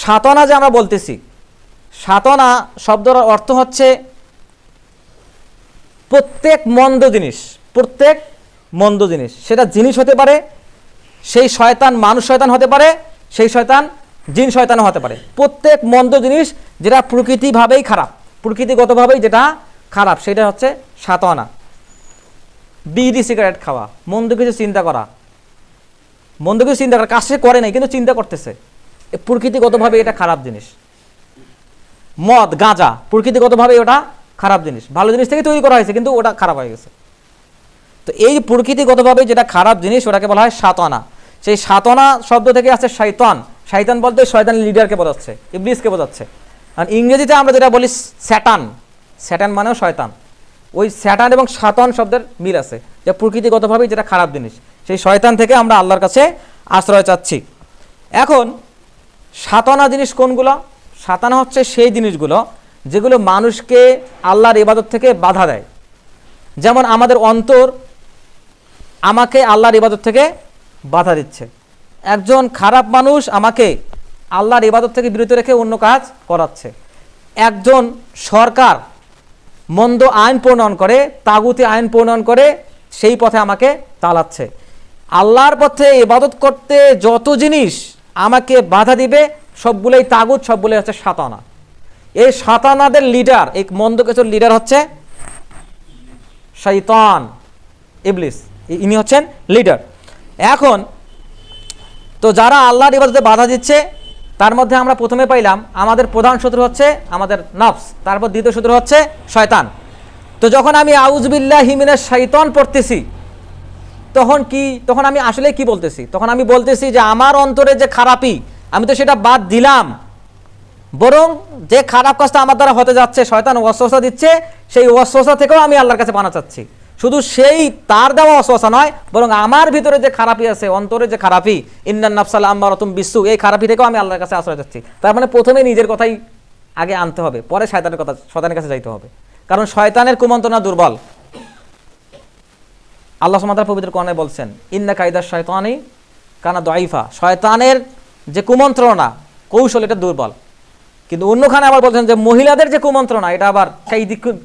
সাতনা যে আমরা বলতেছি, সাতনা শব্দের অর্থ হচ্ছে প্রত্যেক মন্দ জিনিস, প্রত্যেক মন্দ জিনিস। সেটা জিনিস হতে পারে, সেই শয়তান মানুষ শয়তান হতে পারে, সেই শয়তান জিন শয়তানও হতে পারে। প্রত্যেক মন্দ জিনিস যেটা প্রকৃতিভাবেই খারাপ, প্রকৃতিগতভাবেই যেটা খারাপ, সেটা হচ্ছে সাতনা। বিড়ি সিগারেট খাওয়া, মন্দ কিছু চিন্তা করা, মন্দ কিছু চিন্তা করা, কাজ সে করে নাই কিন্তু চিন্তা করতেছে, প্রকৃতিগতভাবে এটা খারাপ জিনিস। মদ গাঁজা প্রকৃতিগতভাবে ওটা খারাপ জিনিস, ভালো জিনিস থেকে তৈরি করা হয়েছে কিন্তু ওটা খারাপ হয়ে গেছে। তো এই প্রকৃতিগতভাবে যেটা খারাপ জিনিস ওটাকে বলা হয় সাতনা। সেই সাতনা শব্দ থেকে আসছে শয়তান। শয়তান বলতে শয়তানের লিডারকে বোঝাচ্ছে, ইবলিসকে বোঝাচ্ছে। আর ইংরেজিতে আমরা যেটা বলি স্যাটান, স্যাটান মানেও শয়তান। ওই স্যাটান এবং সাতন শব্দের মিল আছে, যে প্রকৃতিগতভাবে যেটা খারাপ জিনিস, সেই শয়তান থেকে আমরা আল্লাহর কাছে আশ্রয় চাচ্ছি। এখন সাতনা জিনিস কোনগুলো? সাতনা হচ্ছে সেই জিনিসগুলো যেগুলো মানুষকে আল্লাহর ইবাদত থেকে বাধা দেয়। যেমন আমাদের অন্তর আমাকে আল্লাহর ইবাদত থেকে বাধা দিচ্ছে। একজন খারাপ মানুষ আমাকে আল্লাহর ইবাদত থেকে বিরত রেখে অন্য কাজ করাচ্ছে। একজন সরকার মন্দ আইন প্রণয়ন করে, তাগুতি আইন প্রণয়ন করে সেই পথে আমাকে চালাচ্ছে। আল্লাহর পথে ইবাদত করতে যত জিনিস আমাকে বাধা দিবে সবগুলোই তাগুত, সবগুলোই হচ্ছে সাতানা। এই সাতানাদের লিডার, এই মন্দ কিছুর লিডার হচ্ছে শয়তান, ইবলিস, ইনি হচ্ছেন লিডার। এখন তো যারা আল্লাহর ইবাদতে বাধা দিচ্ছে তার মধ্যে আমরা প্রথমে পাইলাম আমাদের প্রধান শত্রু হচ্ছে আমাদের নফস, তারপর দ্বিতীয় শত্রু হচ্ছে শয়তান। তো যখন আমি আউযুবিল্লাহি মিনাশ শাইতান পড়তেছি তখন আমি আসলে কি বলতেছি? তখন আমি বলতেছি যে আমার অন্তরে যে খারাপি আমি তো সেটা বাদ দিলাম, বরং যে খারাপ কাজটা আমার দ্বারা হতে যাচ্ছে, শয়তান ওয়াসওয়াসা দিচ্ছে, সেই ওয়াসওয়াসা থেকেও আমি আল্লাহর কাছে পানা চাচ্ছি। শুধু সেই তার দেওয়া ওয়াসওয়াসা নয়, বরং আমার ভিতরে যে খারাপি আছে, অন্তরে যে খারাপি, ইন্নান নাফসাল আম্মারাতুম বিসু, এই খারাপি থেকেও আমি আল্লাহর কাছে আশ্রয় চাচ্ছি। তার মানে প্রথমে নিজের কথাই আগে আনতে হবে, পরে শয়তানের কাছে যাইতে হবে। কারণ শয়তানের কুমন্ত্রণা দুর্বল। আল্লাহ সুবহানাহু ওয়া তাআলা পবিত্র কোরআনে বলছেন, ইন্না কাইদাশ শাইতানি কানা দাঈফা, শয়তানের যে কুমন্ত্রণা কৌশল এটা দুর্বল। কিন্তু অন্যখানে আবার বলছেন যে মহিলাদের যে কুমন্ত্রণা এটা আবার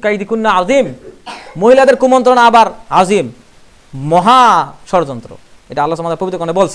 কাইদিকুন্না আজিম, মহিলাদের কুমন্ত্রণা আবার আজিম, মহা ষড়যন্ত্র। এটা আল্লাহ সুবহানাহু ওয়া তাআলা পবিত্র কোরআনে বলছেন।